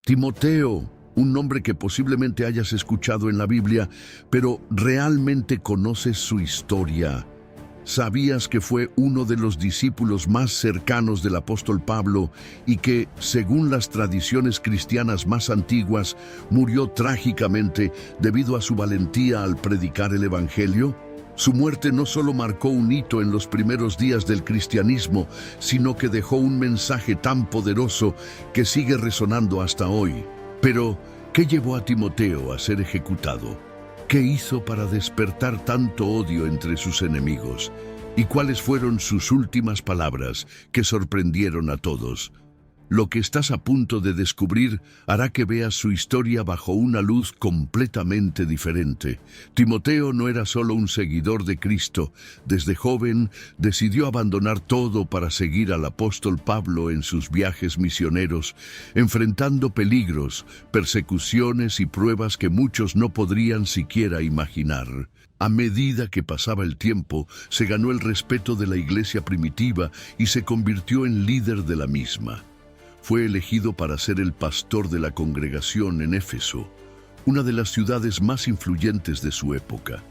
Timoteo, un nombre que posiblemente hayas escuchado en la Biblia, pero ¿realmente conoces su historia? ¿Sabías que fue uno de los discípulos más cercanos del apóstol Pablo y que, según las tradiciones cristianas más antiguas, murió trágicamente debido a su valentía al predicar el Evangelio? Su muerte no solo marcó un hito en los primeros días del cristianismo, sino que dejó un mensaje tan poderoso que sigue resonando hasta hoy. Pero, ¿qué llevó a Timoteo a ser ejecutado? ¿Qué hizo para despertar tanto odio entre sus enemigos? ¿Y cuáles fueron sus últimas palabras que sorprendieron a todos? Lo que estás a punto de descubrir hará que veas su historia bajo una luz completamente diferente. Timoteo no era solo un seguidor de Cristo. Desde joven decidió abandonar todo para seguir al apóstol Pablo en sus viajes misioneros, enfrentando peligros, persecuciones y pruebas que muchos no podrían siquiera imaginar. A medida que pasaba el tiempo, se ganó el respeto de la iglesia primitiva y se convirtió en líder de la misma. Fue elegido para ser el pastor de la congregación en Éfeso, una de las ciudades más influyentes de su época.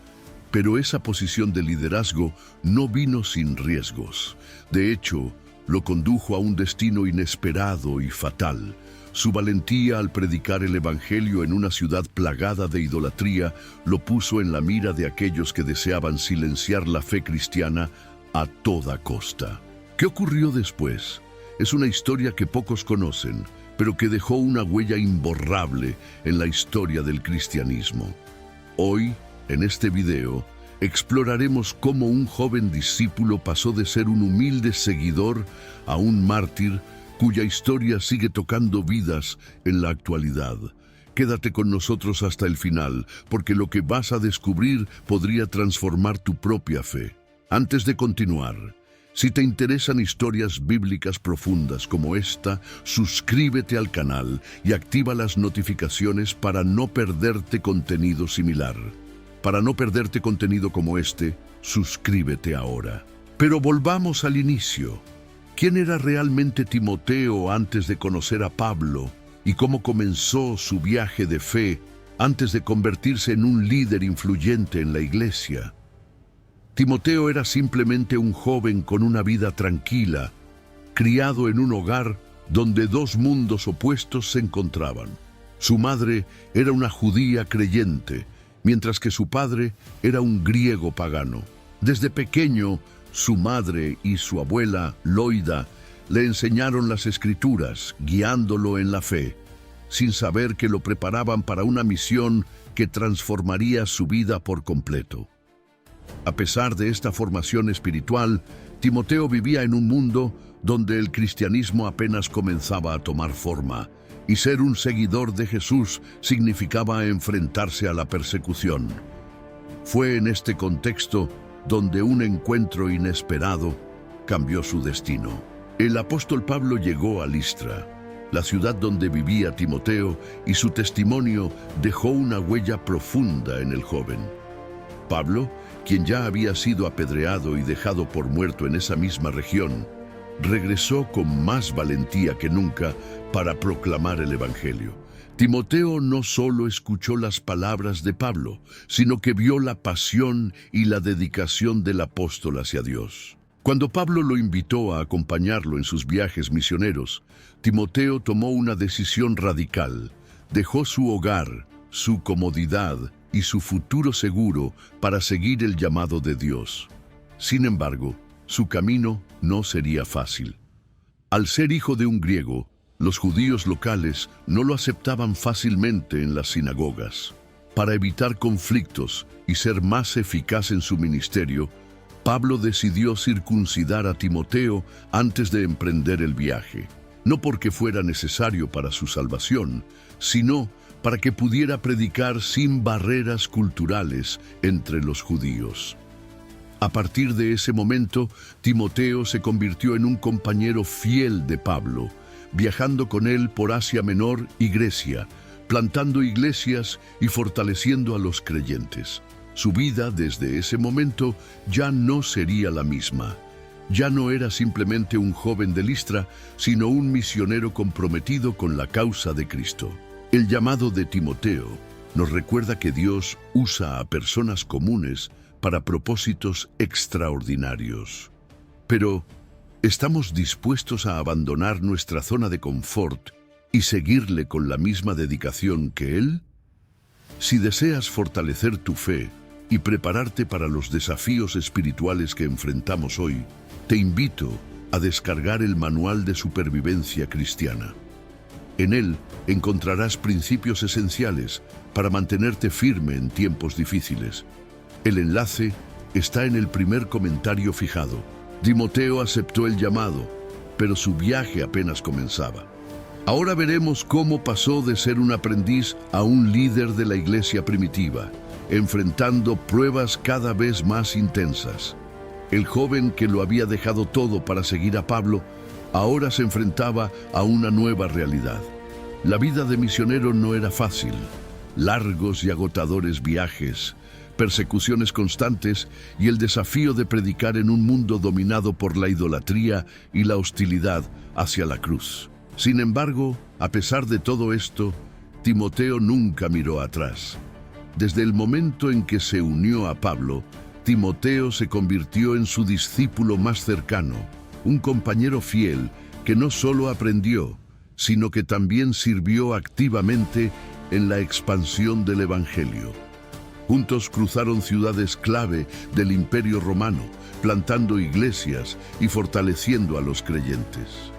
Pero esa posición de liderazgo no vino sin riesgos. De hecho, lo condujo a un destino inesperado y fatal. Su valentía al predicar el Evangelio en una ciudad plagada de idolatría lo puso en la mira de aquellos que deseaban silenciar la fe cristiana a toda costa. ¿Qué ocurrió después? Es una historia que pocos conocen, pero que dejó una huella imborrable en la historia del cristianismo. Hoy, en este video, exploraremos cómo un joven discípulo pasó de ser un humilde seguidor a un mártir cuya historia sigue tocando vidas en la actualidad. Quédate con nosotros hasta el final, porque lo que vas a descubrir podría transformar tu propia fe. Antes de continuar, si te interesan historias bíblicas profundas como esta, suscríbete al canal y activa las notificaciones para no perderte contenido similar. Para no perderte contenido como este, suscríbete ahora. Pero volvamos al inicio. ¿Quién era realmente Timoteo antes de conocer a Pablo? ¿Y cómo comenzó su viaje de fe antes de convertirse en un líder influyente en la iglesia? Timoteo era simplemente un joven con una vida tranquila, criado en un hogar donde dos mundos opuestos se encontraban. Su madre era una judía creyente, mientras que su padre era un griego pagano. Desde pequeño, su madre y su abuela, Loida, le enseñaron las Escrituras, guiándolo en la fe, sin saber que lo preparaban para una misión que transformaría su vida por completo. A pesar de esta formación espiritual, Timoteo vivía en un mundo donde el cristianismo apenas comenzaba a tomar forma, y ser un seguidor de Jesús significaba enfrentarse a la persecución. Fue en este contexto donde un encuentro inesperado cambió su destino. El apóstol Pablo llegó a Listra, la ciudad donde vivía Timoteo, y su testimonio dejó una huella profunda en el joven. Pablo, quien ya había sido apedreado y dejado por muerto en esa misma región, regresó con más valentía que nunca para proclamar el Evangelio. Timoteo no solo escuchó las palabras de Pablo, sino que vio la pasión y la dedicación del apóstol hacia Dios. Cuando Pablo lo invitó a acompañarlo en sus viajes misioneros, Timoteo tomó una decisión radical. Dejó su hogar, su comodidad y su futuro seguro para seguir el llamado de Dios. Sin embargo, su camino no sería fácil. Al ser hijo de un griego, los judíos locales no lo aceptaban fácilmente en las sinagogas. Para evitar conflictos y ser más eficaz en su ministerio, Pablo decidió circuncidar a Timoteo antes de emprender el viaje, no porque fuera necesario para su salvación, sino para que pudiera predicar sin barreras culturales entre los judíos. A partir de ese momento, Timoteo se convirtió en un compañero fiel de Pablo, viajando con él por Asia Menor y Grecia, plantando iglesias y fortaleciendo a los creyentes. Su vida desde ese momento ya no sería la misma. Ya no era simplemente un joven de Listra, sino un misionero comprometido con la causa de Cristo. El llamado de Timoteo nos recuerda que Dios usa a personas comunes para propósitos extraordinarios. Pero, ¿estamos dispuestos a abandonar nuestra zona de confort y seguirle con la misma dedicación que Él? Si deseas fortalecer tu fe y prepararte para los desafíos espirituales que enfrentamos hoy, te invito a descargar el Manual de Supervivencia Cristiana. En él encontrarás principios esenciales para mantenerte firme en tiempos difíciles. El enlace está en el primer comentario fijado. Timoteo aceptó el llamado, pero su viaje apenas comenzaba. Ahora veremos cómo pasó de ser un aprendiz a un líder de la iglesia primitiva, enfrentando pruebas cada vez más intensas. El joven que lo había dejado todo para seguir a Pablo, ahora se enfrentaba a una nueva realidad. La vida de misionero no era fácil. Largos y agotadores viajes, persecuciones constantes y el desafío de predicar en un mundo dominado por la idolatría y la hostilidad hacia la cruz. Sin embargo, a pesar de todo esto, Timoteo nunca miró atrás. Desde el momento en que se unió a Pablo, Timoteo se convirtió en su discípulo más cercano, un compañero fiel que no solo aprendió, sino que también sirvió activamente en la expansión del Evangelio. Juntos cruzaron ciudades clave del Imperio Romano, plantando iglesias y fortaleciendo a los creyentes.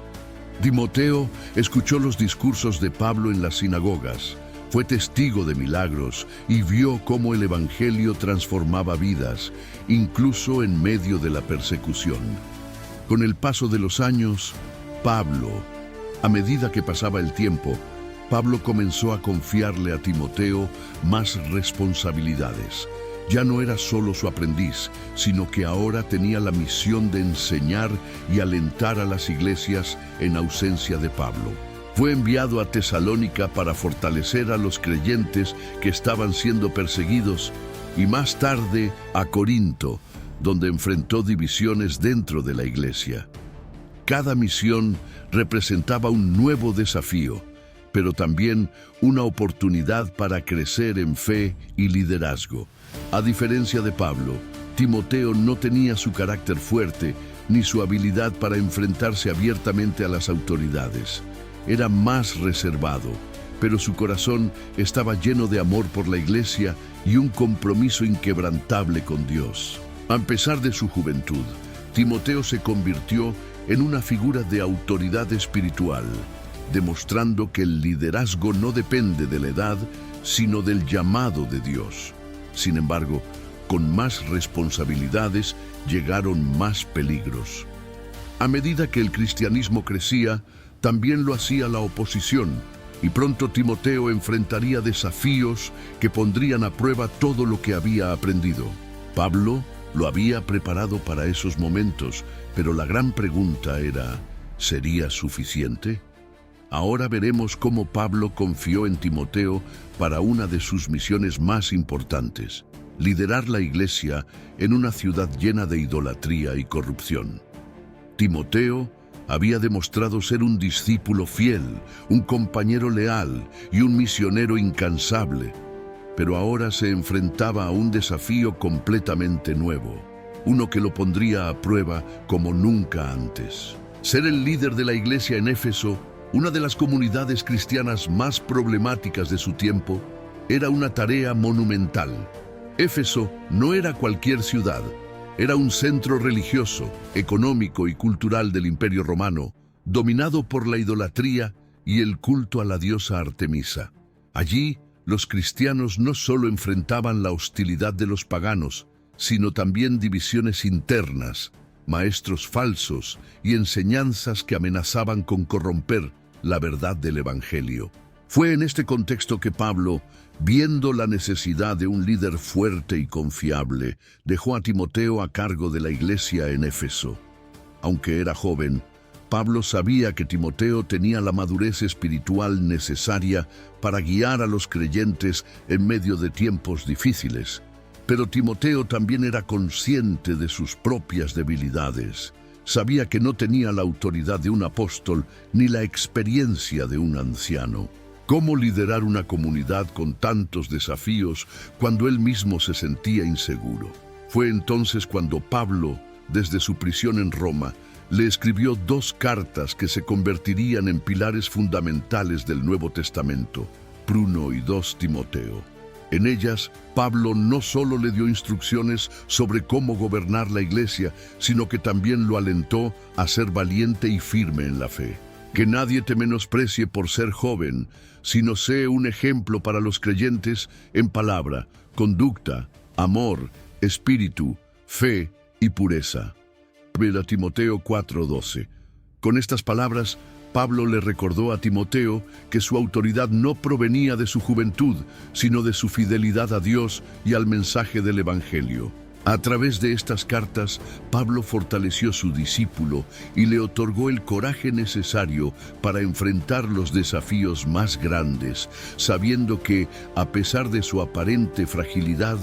Timoteo escuchó los discursos de Pablo en las sinagogas, fue testigo de milagros y vio cómo el Evangelio transformaba vidas, incluso en medio de la persecución. Con el paso de los años, a medida que pasaba el tiempo, Pablo comenzó a confiarle a Timoteo más responsabilidades. Ya no era solo su aprendiz, sino que ahora tenía la misión de enseñar y alentar a las iglesias en ausencia de Pablo. Fue enviado a Tesalónica para fortalecer a los creyentes que estaban siendo perseguidos y más tarde a Corinto, donde enfrentó divisiones dentro de la iglesia. Cada misión representaba un nuevo desafío, pero también una oportunidad para crecer en fe y liderazgo. A diferencia de Pablo, Timoteo no tenía su carácter fuerte ni su habilidad para enfrentarse abiertamente a las autoridades. Era más reservado, pero su corazón estaba lleno de amor por la iglesia y un compromiso inquebrantable con Dios. A pesar de su juventud, Timoteo se convirtió en una figura de autoridad espiritual, demostrando que el liderazgo no depende de la edad, sino del llamado de Dios. Sin embargo, con más responsabilidades llegaron más peligros. A medida que el cristianismo crecía, también lo hacía la oposición, y pronto Timoteo enfrentaría desafíos que pondrían a prueba todo lo que había aprendido. Pablo lo había preparado para esos momentos, pero la gran pregunta era, ¿sería suficiente? Ahora veremos cómo Pablo confió en Timoteo para una de sus misiones más importantes, liderar la iglesia en una ciudad llena de idolatría y corrupción. Timoteo había demostrado ser un discípulo fiel, un compañero leal y un misionero incansable, pero ahora se enfrentaba a un desafío completamente nuevo, uno que lo pondría a prueba como nunca antes. Ser el líder de la iglesia en Éfeso, una de las comunidades cristianas más problemáticas de su tiempo, era una tarea monumental. Éfeso no era cualquier ciudad, era un centro religioso, económico y cultural del Imperio Romano, dominado por la idolatría y el culto a la diosa Artemisa. Allí, los cristianos no solo enfrentaban la hostilidad de los paganos, sino también divisiones internas, maestros falsos y enseñanzas que amenazaban con corromper la verdad del Evangelio. Fue en este contexto que Pablo, viendo la necesidad de un líder fuerte y confiable, dejó a Timoteo a cargo de la iglesia en Éfeso. Aunque era joven, Pablo sabía que Timoteo tenía la madurez espiritual necesaria para guiar a los creyentes en medio de tiempos difíciles. Pero Timoteo también era consciente de sus propias debilidades. Sabía que no tenía la autoridad de un apóstol ni la experiencia de un anciano. ¿Cómo liderar una comunidad con tantos desafíos cuando él mismo se sentía inseguro? Fue entonces cuando Pablo, desde su prisión en Roma, le escribió 2 cartas que se convertirían en pilares fundamentales del Nuevo Testamento, 1 y 2 Timoteo. En ellas, Pablo no solo le dio instrucciones sobre cómo gobernar la iglesia, sino que también lo alentó a ser valiente y firme en la fe. Que nadie te menosprecie por ser joven, sino sé un ejemplo para los creyentes en palabra, conducta, amor, espíritu, fe y pureza. Primera Timoteo 4:12. Con estas palabras, Pablo le recordó a Timoteo que su autoridad no provenía de su juventud, sino de su fidelidad a Dios y al mensaje del Evangelio. A través de estas cartas, Pablo fortaleció su discípulo y le otorgó el coraje necesario para enfrentar los desafíos más grandes, sabiendo que, a pesar de su aparente fragilidad,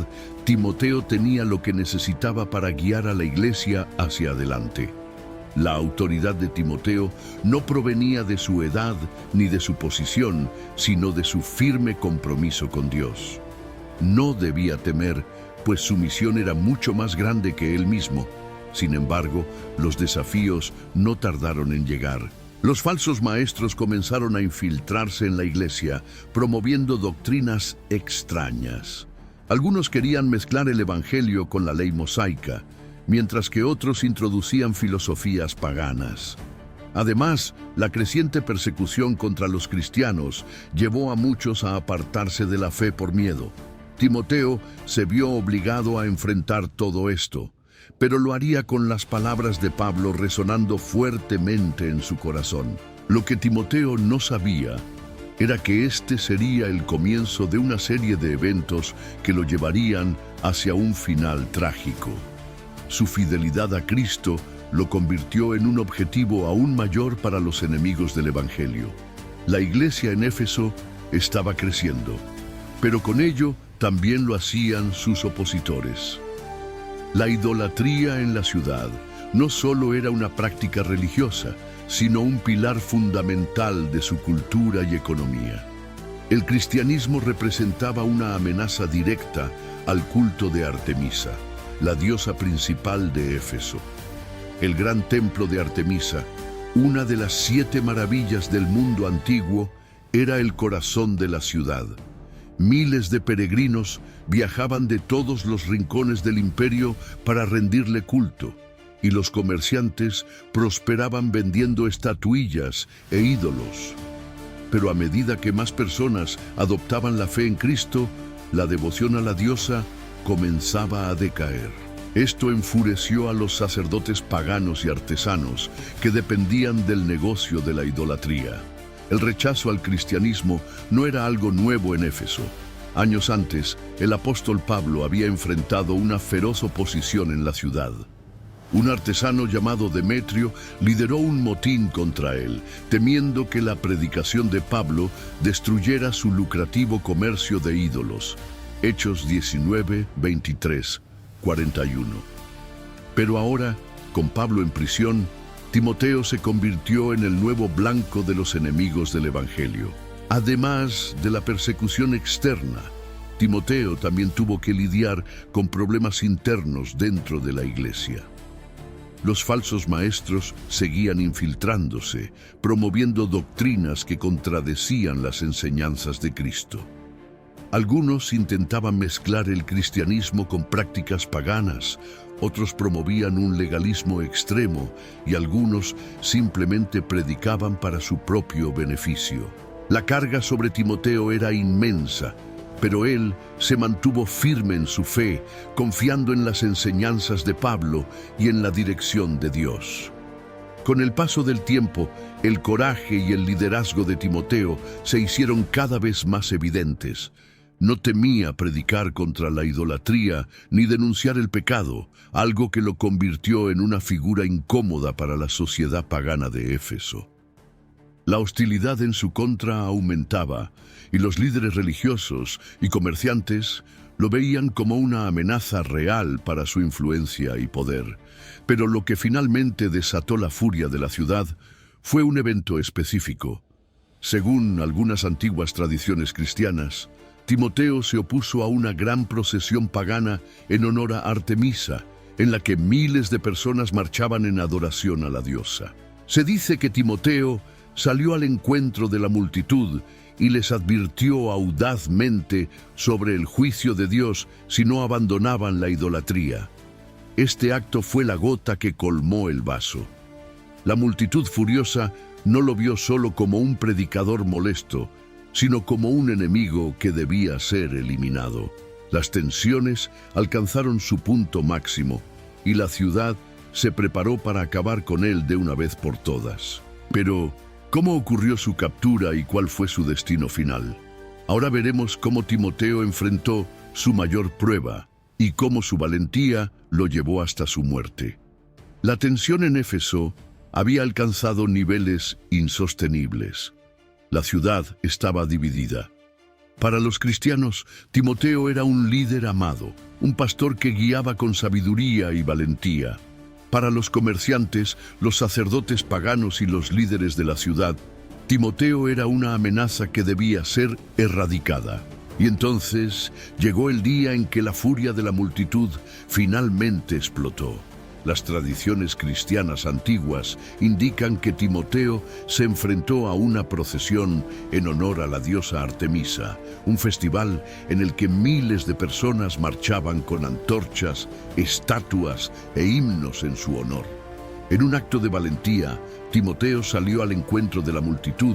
Timoteo tenía lo que necesitaba para guiar a la iglesia hacia adelante. La autoridad de Timoteo no provenía de su edad ni de su posición, sino de su firme compromiso con Dios. No debía temer, pues su misión era mucho más grande que él mismo. Sin embargo, los desafíos no tardaron en llegar. Los falsos maestros comenzaron a infiltrarse en la iglesia, promoviendo doctrinas extrañas. Algunos querían mezclar el Evangelio con la ley mosaica, mientras que otros introducían filosofías paganas. Además, la creciente persecución contra los cristianos llevó a muchos a apartarse de la fe por miedo. Timoteo se vio obligado a enfrentar todo esto, pero lo haría con las palabras de Pablo resonando fuertemente en su corazón. Lo que Timoteo no sabía era que este sería el comienzo de una serie de eventos que lo llevarían hacia un final trágico. Su fidelidad a Cristo lo convirtió en un objetivo aún mayor para los enemigos del Evangelio. La iglesia en Éfeso estaba creciendo, pero con ello también lo hacían sus opositores. La idolatría en la ciudad no solo era una práctica religiosa, sino un pilar fundamental de su cultura y economía. El cristianismo representaba una amenaza directa al culto de Artemisa, la diosa principal de Éfeso. El gran templo de Artemisa, una de las 7 maravillas del mundo antiguo, era el corazón de la ciudad. Miles de peregrinos viajaban de todos los rincones del imperio para rendirle culto, y los comerciantes prosperaban vendiendo estatuillas e ídolos. Pero a medida que más personas adoptaban la fe en Cristo, la devoción a la diosa comenzaba a decaer. Esto enfureció a los sacerdotes paganos y artesanos que dependían del negocio de la idolatría. El rechazo al cristianismo no era algo nuevo en Éfeso. Años antes, el apóstol Pablo había enfrentado una feroz oposición en la ciudad. Un artesano llamado Demetrio lideró un motín contra él, temiendo que la predicación de Pablo destruyera su lucrativo comercio de ídolos. Hechos 19, 23, 41. Pero ahora, con Pablo en prisión, Timoteo se convirtió en el nuevo blanco de los enemigos del Evangelio. Además de la persecución externa, Timoteo también tuvo que lidiar con problemas internos dentro de la iglesia. Los falsos maestros seguían infiltrándose, promoviendo doctrinas que contradecían las enseñanzas de Cristo. Algunos intentaban mezclar el cristianismo con prácticas paganas, otros promovían un legalismo extremo y algunos simplemente predicaban para su propio beneficio. La carga sobre Timoteo era inmensa, pero él se mantuvo firme en su fe, confiando en las enseñanzas de Pablo y en la dirección de Dios. Con el paso del tiempo, el coraje y el liderazgo de Timoteo se hicieron cada vez más evidentes. No temía predicar contra la idolatría ni denunciar el pecado, algo que lo convirtió en una figura incómoda para la sociedad pagana de Éfeso. La hostilidad en su contra aumentaba, y los líderes religiosos y comerciantes lo veían como una amenaza real para su influencia y poder. Pero lo que finalmente desató la furia de la ciudad fue un evento específico. Según algunas antiguas tradiciones cristianas, Timoteo se opuso a una gran procesión pagana en honor a Artemisa, en la que miles de personas marchaban en adoración a la diosa. Se dice que Timoteo salió al encuentro de la multitud y les advirtió audazmente sobre el juicio de Dios si no abandonaban la idolatría. Este acto fue la gota que colmó el vaso. La multitud furiosa no lo vio solo como un predicador molesto, sino como un enemigo que debía ser eliminado. Las tensiones alcanzaron su punto máximo y la ciudad se preparó para acabar con él de una vez por todas. Pero, ¿cómo ocurrió su captura y cuál fue su destino final? Ahora veremos cómo Timoteo enfrentó su mayor prueba y cómo su valentía lo llevó hasta su muerte. La tensión en Éfeso había alcanzado niveles insostenibles. La ciudad estaba dividida. Para los cristianos, Timoteo era un líder amado, un pastor que guiaba con sabiduría y valentía. Para los comerciantes, los sacerdotes paganos y los líderes de la ciudad, Timoteo era una amenaza que debía ser erradicada. Y entonces llegó el día en que la furia de la multitud finalmente explotó. Las tradiciones cristianas antiguas indican que Timoteo se enfrentó a una procesión en honor a la diosa Artemisa, un festival en el que miles de personas marchaban con antorchas, estatuas e himnos en su honor. En un acto de valentía, Timoteo salió al encuentro de la multitud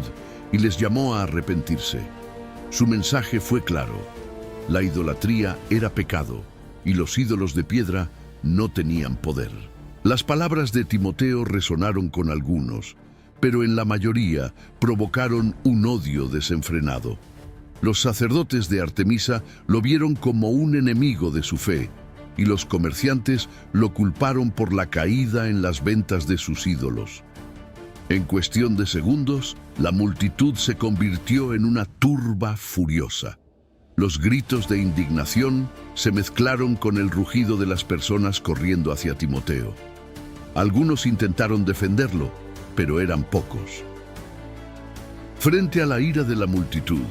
y les llamó a arrepentirse. Su mensaje fue claro: la idolatría era pecado y los ídolos de piedra no tenían poder. Las palabras de Timoteo resonaron con algunos, pero en la mayoría provocaron un odio desenfrenado. Los sacerdotes de Artemisa lo vieron como un enemigo de su fe, y los comerciantes lo culparon por la caída en las ventas de sus ídolos. En cuestión de segundos, la multitud se convirtió en una turba furiosa. Los gritos de indignación se mezclaron con el rugido de las personas corriendo hacia Timoteo. Algunos intentaron defenderlo, pero eran pocos. Frente a la ira de la multitud,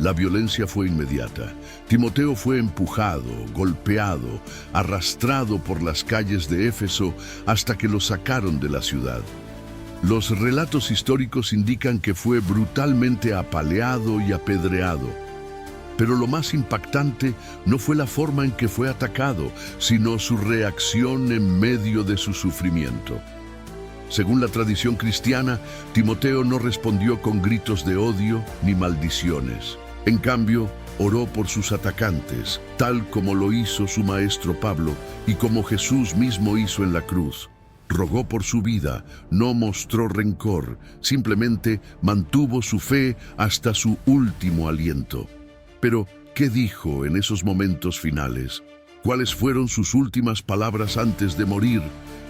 la violencia fue inmediata. Timoteo fue empujado, golpeado, arrastrado por las calles de Éfeso hasta que lo sacaron de la ciudad. Los relatos históricos indican que fue brutalmente apaleado y apedreado. Pero lo más impactante no fue la forma en que fue atacado, sino su reacción en medio de su sufrimiento. Según la tradición cristiana, Timoteo no respondió con gritos de odio ni maldiciones. En cambio, oró por sus atacantes, tal como lo hizo su maestro Pablo y como Jesús mismo hizo en la cruz. Rogó por su vida, no mostró rencor, simplemente mantuvo su fe hasta su último aliento. Pero, ¿qué dijo en esos momentos finales? ¿Cuáles fueron sus últimas palabras antes de morir?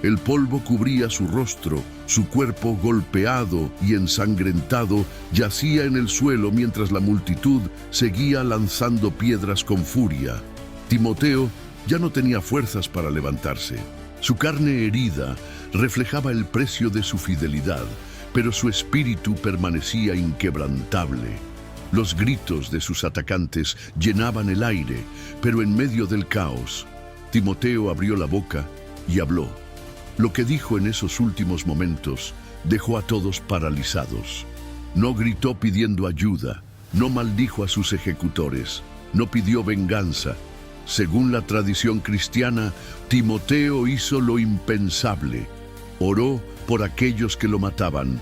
El polvo cubría su rostro, su cuerpo golpeado y ensangrentado yacía en el suelo mientras la multitud seguía lanzando piedras con furia. Timoteo ya no tenía fuerzas para levantarse. Su carne herida reflejaba el precio de su fidelidad, pero su espíritu permanecía inquebrantable. Los gritos de sus atacantes llenaban el aire, pero en medio del caos, Timoteo abrió la boca y habló. Lo que dijo en esos últimos momentos dejó a todos paralizados. No gritó pidiendo ayuda, no maldijo a sus ejecutores, no pidió venganza. Según la tradición cristiana, Timoteo hizo lo impensable. Oró por aquellos que lo mataban.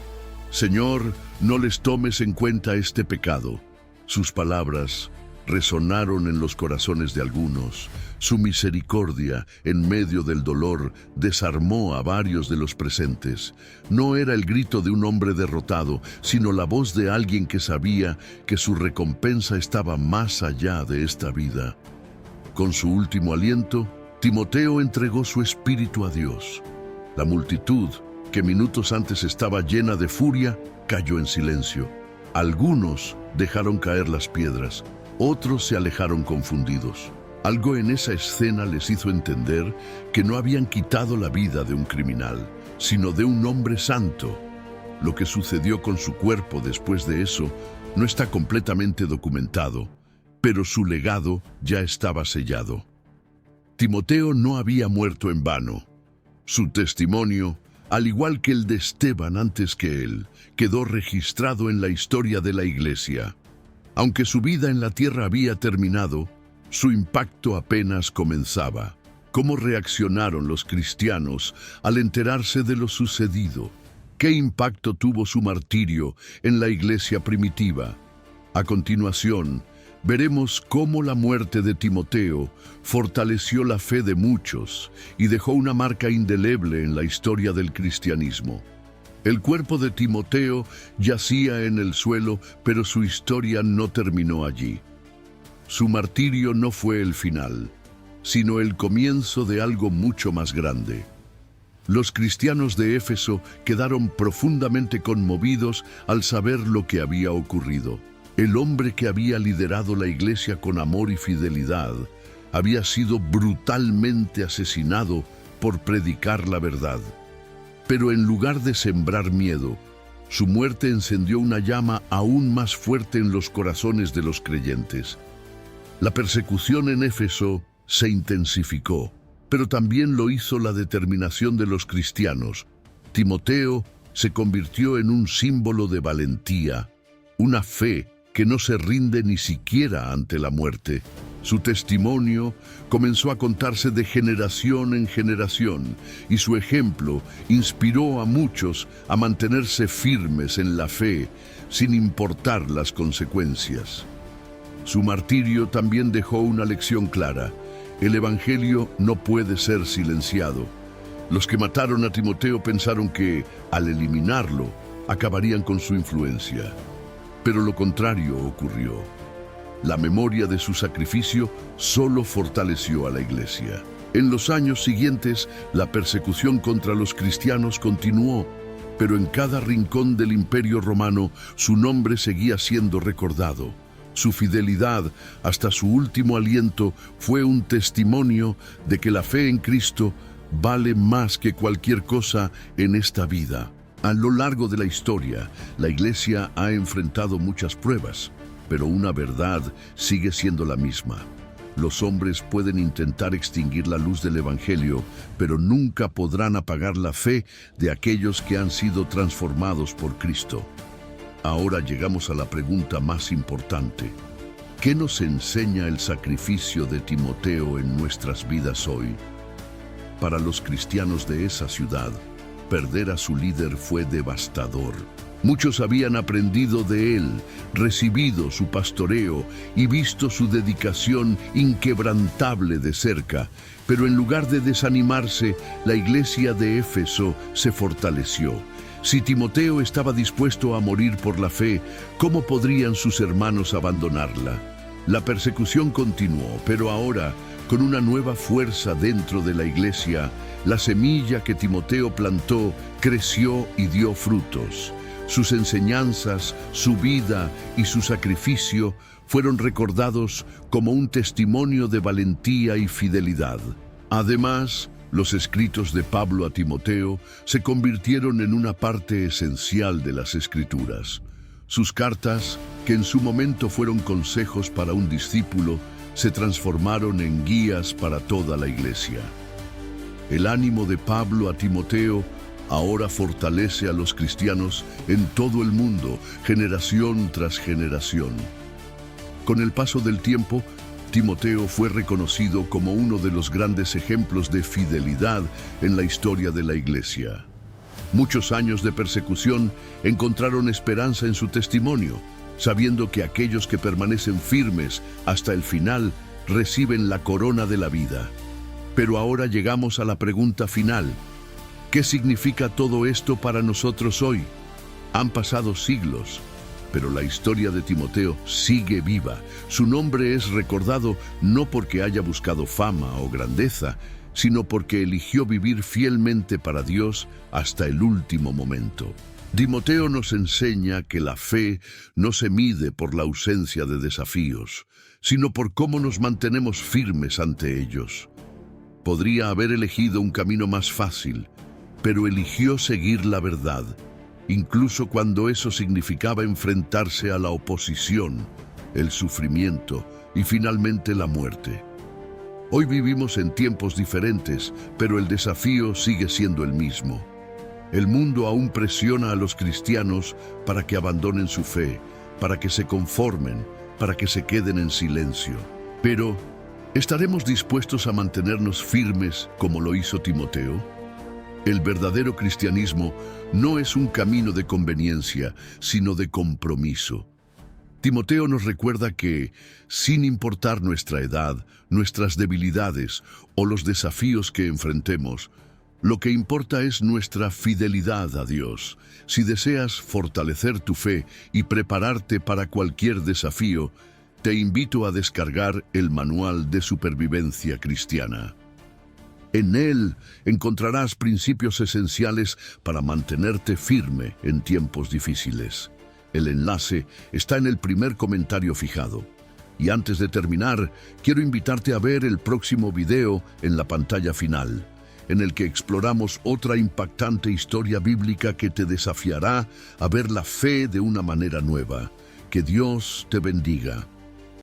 Señor, no les tomes en cuenta este pecado. Sus palabras resonaron en los corazones de algunos. Su misericordia, en medio del dolor, desarmó a varios de los presentes. No era el grito de un hombre derrotado, sino la voz de alguien que sabía que su recompensa estaba más allá de esta vida. Con su último aliento, Timoteo entregó su espíritu a Dios. La multitud, que minutos antes estaba llena de furia, cayó en silencio. Algunos dejaron caer las piedras, otros se alejaron confundidos. Algo en esa escena les hizo entender que no habían quitado la vida de un criminal, sino de un hombre santo. Lo que sucedió con su cuerpo después de eso no está completamente documentado, pero su legado ya estaba sellado. Timoteo no había muerto en vano. Su testimonio, al igual que el de Esteban antes que él, quedó registrado en la historia de la Iglesia. Aunque su vida en la tierra había terminado, su impacto apenas comenzaba. ¿Cómo reaccionaron los cristianos al enterarse de lo sucedido? ¿Qué impacto tuvo su martirio en la iglesia primitiva? A continuación, veremos cómo la muerte de Timoteo fortaleció la fe de muchos y dejó una marca indeleble en la historia del cristianismo. El cuerpo de Timoteo yacía en el suelo, pero su historia no terminó allí. Su martirio no fue el final, sino el comienzo de algo mucho más grande. Los cristianos de Éfeso quedaron profundamente conmovidos al saber lo que había ocurrido. El hombre que había liderado la iglesia con amor y fidelidad había sido brutalmente asesinado por predicar la verdad. Pero en lugar de sembrar miedo, su muerte encendió una llama aún más fuerte en los corazones de los creyentes. La persecución en Éfeso se intensificó, pero también lo hizo la determinación de los cristianos. Timoteo se convirtió en un símbolo de valentía, una fe que no se rinde ni siquiera ante la muerte. Su testimonio comenzó a contarse de generación en generación y su ejemplo inspiró a muchos a mantenerse firmes en la fe sin importar las consecuencias. Su martirio también dejó una lección clara. El Evangelio no puede ser silenciado. Los que mataron a Timoteo pensaron que, al eliminarlo, acabarían con su influencia. Pero lo contrario ocurrió. La memoria de su sacrificio solo fortaleció a la iglesia. En los años siguientes, la persecución contra los cristianos continuó, pero en cada rincón del Imperio Romano su nombre seguía siendo recordado. Su fidelidad hasta su último aliento fue un testimonio de que la fe en Cristo vale más que cualquier cosa en esta vida. A lo largo de la historia, la Iglesia ha enfrentado muchas pruebas, pero una verdad sigue siendo la misma. Los hombres pueden intentar extinguir la luz del Evangelio, pero nunca podrán apagar la fe de aquellos que han sido transformados por Cristo. Ahora llegamos a la pregunta más importante. ¿Qué nos enseña el sacrificio de Timoteo en nuestras vidas hoy? Para los cristianos de esa ciudad, perder a su líder fue devastador. Muchos habían aprendido de él, recibido su pastoreo y visto su dedicación inquebrantable de cerca. Pero en lugar de desanimarse, la iglesia de Éfeso se fortaleció. Si Timoteo estaba dispuesto a morir por la fe, ¿cómo podrían sus hermanos abandonarla? La persecución continuó, pero ahora, con una nueva fuerza dentro de la iglesia, la semilla que Timoteo plantó creció y dio frutos. Sus enseñanzas, su vida y su sacrificio fueron recordados como un testimonio de valentía y fidelidad. Además, los escritos de Pablo a Timoteo se convirtieron en una parte esencial de las Escrituras. Sus cartas, que en su momento fueron consejos para un discípulo, se transformaron en guías para toda la iglesia. El ánimo de Pablo a Timoteo ahora fortalece a los cristianos en todo el mundo, generación tras generación. Con el paso del tiempo, Timoteo fue reconocido como uno de los grandes ejemplos de fidelidad en la historia de la iglesia. Muchos años de persecución encontraron esperanza en su testimonio, sabiendo que aquellos que permanecen firmes hasta el final reciben la corona de la vida. Pero ahora llegamos a la pregunta final. ¿Qué significa todo esto para nosotros hoy? Han pasado siglos, pero la historia de Timoteo sigue viva. Su nombre es recordado no porque haya buscado fama o grandeza, sino porque eligió vivir fielmente para Dios hasta el último momento. Timoteo nos enseña que la fe no se mide por la ausencia de desafíos, sino por cómo nos mantenemos firmes ante ellos. Podría haber elegido un camino más fácil, pero eligió seguir la verdad, incluso cuando eso significaba enfrentarse a la oposición, el sufrimiento y finalmente la muerte. Hoy vivimos en tiempos diferentes, pero el desafío sigue siendo el mismo. El mundo aún presiona a los cristianos para que abandonen su fe, para que se conformen, para que se queden en silencio. Pero, ¿estaremos dispuestos a mantenernos firmes como lo hizo Timoteo? El verdadero cristianismo no es un camino de conveniencia, sino de compromiso. Timoteo nos recuerda que, sin importar nuestra edad, nuestras debilidades o los desafíos que enfrentemos, lo que importa es nuestra fidelidad a Dios. Si deseas fortalecer tu fe y prepararte para cualquier desafío, te invito a descargar el Manual de Supervivencia Cristiana. En él encontrarás principios esenciales para mantenerte firme en tiempos difíciles. El enlace está en el primer comentario fijado. Y antes de terminar, quiero invitarte a ver el próximo video en la pantalla final, en el que exploramos otra impactante historia bíblica que te desafiará a ver la fe de una manera nueva. Que Dios te bendiga.